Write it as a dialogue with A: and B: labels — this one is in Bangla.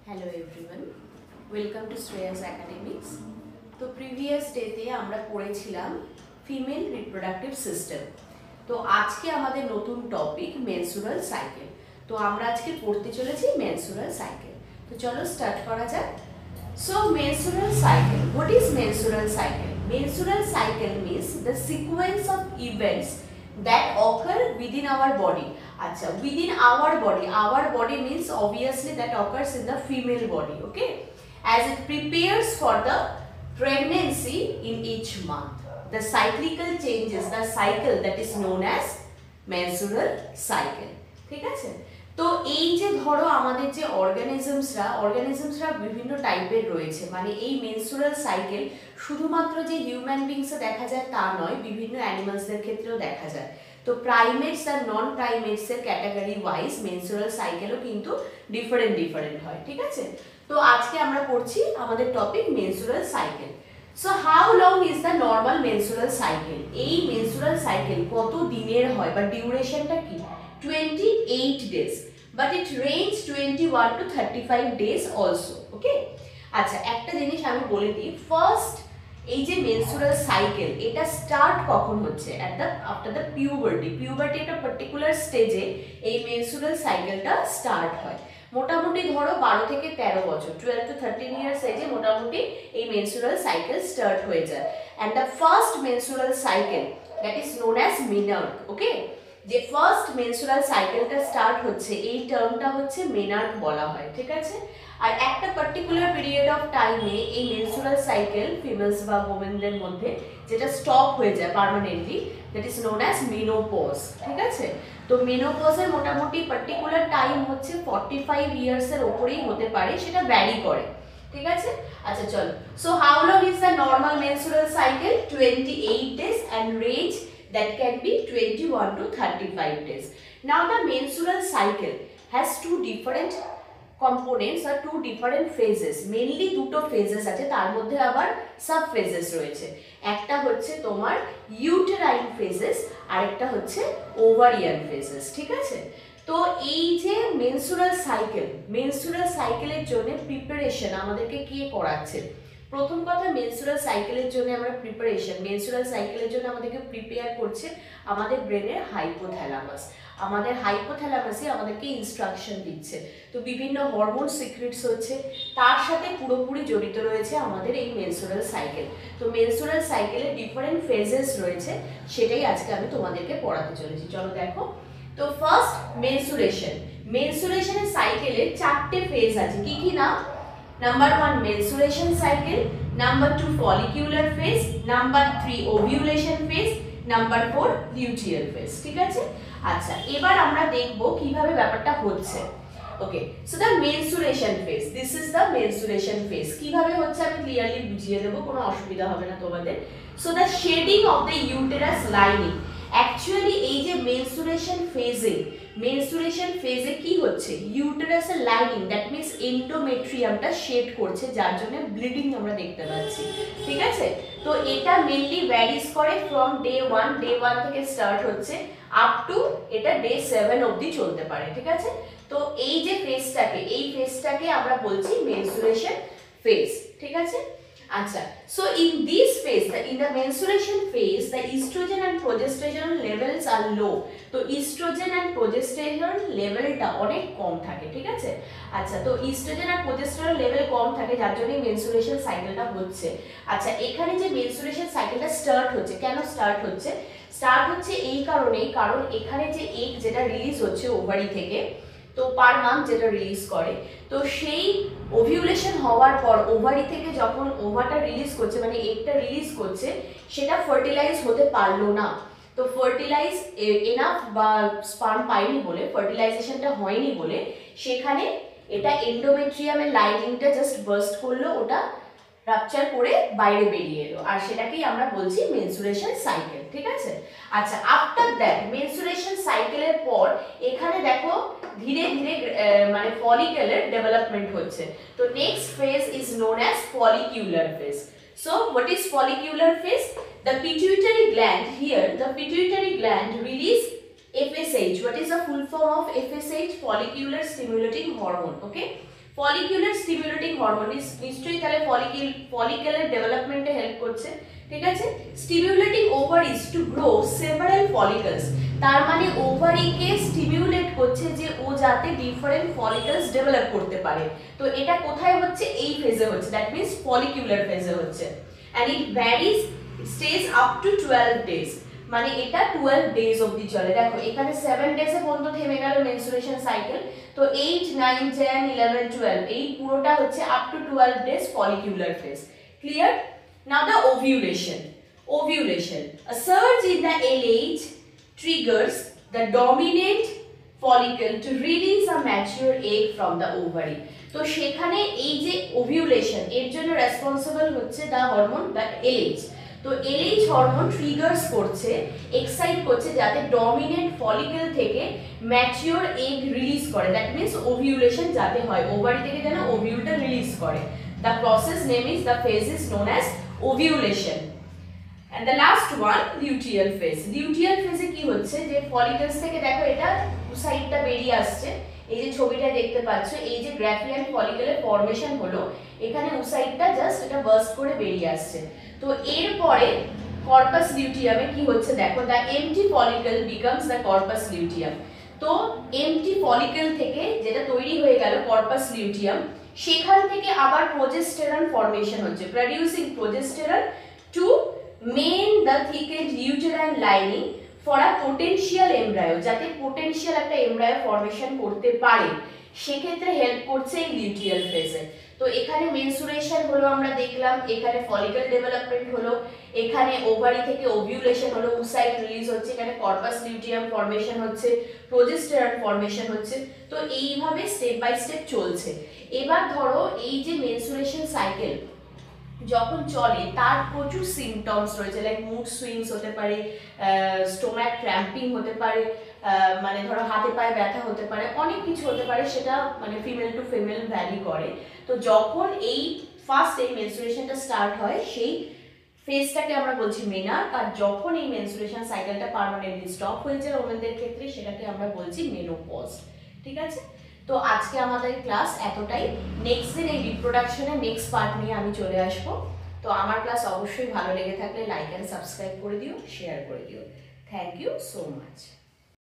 A: Hello everyone, welcome to Shreyas Academics. তো প্রিভিয়াস ডেতে আমরা পড়েছিলাম ফিমেল রিপ্রোডাক্টিভ সিস্টেম। তো আজকে আমাদের নতুন টপিক মেনসুরাল সাইকেল। তো আমরা আজকে পড়তে চলেছি মেনসুরাল সাইকেল। তো চলো স্টার্ট করা যাক। So menstrual cycle, what is menstrual cycle? Menstrual cycle means the sequence of events that occur within our body. Acha, within our body means obviously that occurs in the female body, okay? As it prepares for the pregnancy in each month. The cyclical changes, the cycle that is known as menstrual cycle. ঠিক আছে? তো এই যে ধরো আমাদের যে অর্গানিজমসরা বিভিন্ন টাইপের রয়েছে, মানে এই মেনস্ট্রুয়াল সাইকেল শুধুমাত্র যে হিউম্যান বিংসে দেখা যায় তা নয়, বিভিন্ন অ্যানিমালসদের ক্ষেত্রেও দেখা যায়। তো প্রাইমেটস আর নন প্রাইমেটসের ক্যাটাগরি ওয়াইজ মেনস্ট্রুয়াল সাইকেলও কিন্তু ডিফারেন্ট হয়, ঠিক আছে? তো আজকে আমরা পড়ছি আমাদের topic menstrual cycle. So how long is the normal menstrual cycle? এই মেনস্ট্রুয়াল সাইকেল কত দিনের হয় বা ডিউরেশনটা কি? 28 days, but it ranges 21 to 35 days also, okay? আচ্ছা, একটা জিনিস আমি বলে দিই, ফার্স্ট এই যে মেনস্ট্রুয়াল সাইকেল এটা স্টার্ট কখন হচ্ছে? আফটার দ্য পিউবার্টি একটা পার্টিকুলার স্টেজে এই মেনস্ট্রুয়াল সাইকেলটা স্টার্ট হয়। মোটামুটি ধরো 12 থেকে 13 বছর, 12 to 13 ইয়ার্স এজে মোটামুটি এই মেনস্ট্রুয়াল সাইকেল স্টার্ট হয়ে যায়। And the first menstrual cycle that is known as menarche, okay? যে ফার্স্ট মেনস্ট্রুয়াল সাইকেলটা স্টার্ট হচ্ছে এই টার্মটা হচ্ছে মেনার্ক বলা হয়, ঠিক আছে? আর একটা পার্টিকুলার পিরিয়ড অফ টাইমে এই মেনস্ট্রুয়াল সাইকেল ফিমেলস বা ওমেনদের মধ্যে যেটা স্টপ হয়ে যায় permanently, that is known as menopause, ঠিক আছে? তো মেনোপজের মোটামুটি পার্টিকুলার টাইম হচ্ছে 45 ইয়ার্সের ওপরেই হতে পারে, সেটা ভ্যারি করে, ঠিক আছে? আচ্ছা চলো, so how long is the normal menstrual cycle? 28 days and range that can be 21 to 35 days. Now the menstrual cycle has two different components or two different phases. Mainly দুটো phases আছে, তার মধ্যে আবার sub phases রয়েছে। একটা হচ্ছে তোমার uterine phases আর একটা হচ্ছে ovarian phases, ঠিক আছে? তো এই যে menstrual সাইকেলের জন্য প্রিপারেশন আমাদেরকে কে করাচ্ছে? প্রথম কথা, মেনস্ট্রুয়াল সাইকেলের জন্য আমরা মেনস্ট্রুয়াল সাইকেলের জন্য আমাদেরকে প্রিপেয়ার করছে আমাদের ব্রেনের হাইপোথ্যালামাস। আমাদের হাইপোথ্যালামাসই আমাদেরকে ইনস্ট্রাকশন দিচ্ছে। তো বিভিন্ন হরমোন সিক্রেটস হচ্ছে, তার সাথে পুরোপুরি জড়িত রয়েছে আমাদের এই মেনস্ট্রুয়াল সাইকেল। তো মেনস্ট্রুয়াল সাইকেলের ডিফারেন্ট ফেজেস রয়েছে, সেটাই আজকে আমি তোমাদেরকে পড়াতে চলেছি। চলো দেখো। তো ফার্স্ট মেনস্ট্রুয়েশনের সাইকেলের 4টে ফেজ আছে। কি কি না? Number 1 menstruation cycle, number 2 follicular phase, number 3 ovulation phase, number 4 luteal phase, ঠিক আছে? আচ্ছা, এবার আমরা দেখব কিভাবে ব্যাপারটা হচ্ছে। Okay, so the menstruation phase, this is the menstruation phase. কিভাবে হচ্ছে আমি ক্লিয়ারলি বুঝিয়ে দেব, কোনো অসুবিধা হবে না তোমাদের। So the shedding of the uterus lining, actually এই যে মেনস্ট্রুয়েশন ফেজে কি হচ্ছে? ইউটেরাসের লাইনিং, দ্যাট মিন্স এন্ডোমেট্রিয়ামটা শেড করছে, যার জন্য ব্লিডিং আমরা দেখতে পাচ্ছি, ঠিক আছে? তো এটা মেইনলি ভ্যারিজ করে ফ্রম ডে 1 থেকে স্টার্ট হচ্ছে আপ টু এটা ডে 7 অবধি চলতে পারে, ঠিক আছে? তো এই যে ফেজটাকে আমরা বলছি মেনস্ট্রুয়েশন ফেজ, ঠিক আছে? আচ্ছা, so in this phase, in the menstruation phase, the estrogen and progesterone levels are low. তো estrogen and progesterone লেভেলটা অনেক কম থাকে, ঠিক আছে? আচ্ছা, তো estrogen আর progesterone লেভেল কম থাকে, যার জন্য মেনস্ট্রুয়েশন সাইকেলটা হচ্ছে। আচ্ছা, এখানে যে মেনস্ট্রুয়েশন সাইকেলটা স্টার্ট হচ্ছে, কেন স্টার্ট হচ্ছে এই কারণেই, কারণ এখানে যে এগ যেটা রিলিজ হচ্ছে ওভারি থেকে, তো পার মান্থ যেটা রিলিজ করে, তো সেই ওভিউলেশন হওয়ার পর ওভারি থেকে যখন ওভাটা রিলিজ করছে, মানে এগটা রিলিজ করছে, সেটা ফার্টিলাইজ হতে পারলো না। তো ফার্টিলাইজ এনাফ বা স্পার্ম পায়নি বলে, ফার্টিলাইজেশনটা হয়নি বলে, সেখানে এটা এন্ডোমেট্রিয়ামের লাইনিংটা জাস্ট বার্স্ট করলো, ওটা রাপচার করে বাইরে বেরিয়ে এলো, আর সেটাকেই আমরা বলছি মেনস্ট্রুয়েশন সাইকেল, ঠিক আছে? আচ্ছা, আফটার দ্যাট মেনস্ট্রুয়েশন সাইকেলের পর এখানে দেখো ধীরে ধীরে মানে ফলিকুলার ডেভেলপমেন্ট হচ্ছে। তো next phase is known as follicular phase. So what is follicular phase? The pituitary gland release FSH. What is the full form of FSH? Follicular stimulating hormone. Okay. Follicular stimulating hormone নিশ্চয়ই তাহলে ফলিকুলার ডেভেলপমেন্টে হেল্প করছে, ঠিক আছে। Stimulating ovaries to grow several follicles, তার মানে ওভারিকে স্টিমুলেট করছে যে ও যাতে ডিফারেন্ট ফলিকলস ডেভেলপ করতে পারে। তো এটা কোথায় হচ্ছে? এই ফেজে হচ্ছে, দ্যাট মিন্স ফলিকুলার ফেজে হচ্ছে। and it varies, it stays up to 12 days, মানে এটা 12 ডেজ অবধি চলে। দেখো এখানে 7 ডেজে পর্যন্ত থেমে গেল মেনস্ট্রুয়েশন সাইকেল, তো 8, 9, 10, 11, 12 এই পুরোটা হচ্ছে up to 12 days follicular phase. Clear? Now the ovulation. Ovulation, a surge in the LH triggers the dominant follicle to release a mature egg from the ovary. তো সেখানে এই যে ওভিউলেশন এর জন্য রেসপন্সিবল হচ্ছে দ্য হরমোন দ্য LH। তো LH হরমোন ট্রিগার্স করছে, এক্সাইট করছে যাতে ডমিনেন্ট ফলিকল থেকে ম্যাচিওর এগ রিলিজ করে, দ্যাট মিন্স ওভিউলেশন যাতে হয়, ওভারি থেকে যেন ওভিউলটা রিলিজ করে। The process name is, the phase is known as ovulation. And the last one, luteal phase. Luteal phase কি হচ্ছে যে ফলিকলস থেকে দেখো এটা সাইডটা বেরিয়ে আসছে, এই যে ছবিটা দেখতে পাচ্ছ, এই যে গ্রাফিয়ান ফলিকলের ফর্মেশন হলো, এখানে উসাইডটা জাস্ট এটা বার্স্ট করে বেরিয়ে আসছে। তো এরপরে কর্পাস লিউটিয়ামে কি হচ্ছে দেখো, the MT follicle becomes the corpus luteum. তো এমটি ফলিকল থেকে যেটা তৈরি হয়ে গেল কর্পাস লিউটিয়াম, সেখান থেকে আবার প্রোজেস্টেরন ফর্মেশন হচ্ছে, producing progesterone to main the thickened uterine lining for a potential embryo, যাতে পোটেনশিয়াল একটা এমব্রায়ো ফর্মেশন করতে পারে, সেক্ষেত্রে হেল্প করছে এই লিউটিয়াল ফেজে। তো এখানে মেনস্ট্রুয়েশন হলো আমরা দেখলাম, এখানে ফলিকল ডেভেলপমেন্ট হলো, এখানে ওভারি থেকে ওভিউলেশন হলো, উসাইড রিলিজ হচ্ছে, এখানে কর্পাস লিউটিয়াম ফর্মেশন হচ্ছে, প্রোজেস্টেরন ফর্মেশন হচ্ছে। তো এইভাবে স্টেপ বাই স্টেপ চলছে। এবার ধরো এই যে মেনস্ট্রুয়েশন সাইকেল যখন চলে তার প্রচুর সিমটমস রয়েছে, লাইক মুড সুইংস হতে পারে, স্টোম্যাক ক্র্যাম্পিং হতে পারে, মানে ধরো হাতে পায়ে ব্যথা হতে পারে, অনেক কিছু হতে পারে, সেটা মানে ফিমেল টু ফিমেল ভ্যারি করে। তো যখন এই ফার্স্ট এই মেনস্ট্রুয়েশনটা স্টার্ট হয় সেই ফেজটাকে আমরা বলছি মেনার্ক, আর যখন এই মেনস্ট্রুয়েশন সাইকেলটা পার্মানেন্টলি স্টপ হয়ে যায় ওমেনদের ক্ষেত্রে সেটাকে আমরা বলছি মেনোপজ। ঠিক আছে, তো আজকে আমাদের ক্লাস এতটাই। নেক্সট দিন এই রিপ্রোডাকশনের নেক্সট পার্ট নিয়ে আমি চলে আসবো। তো আমার ক্লাস অবশ্যই ভালো লেগে থাকলে লাইক অ্যান্ড সাবস্ক্রাইব করে দিও, শেয়ার করে দিও। Thank you so much.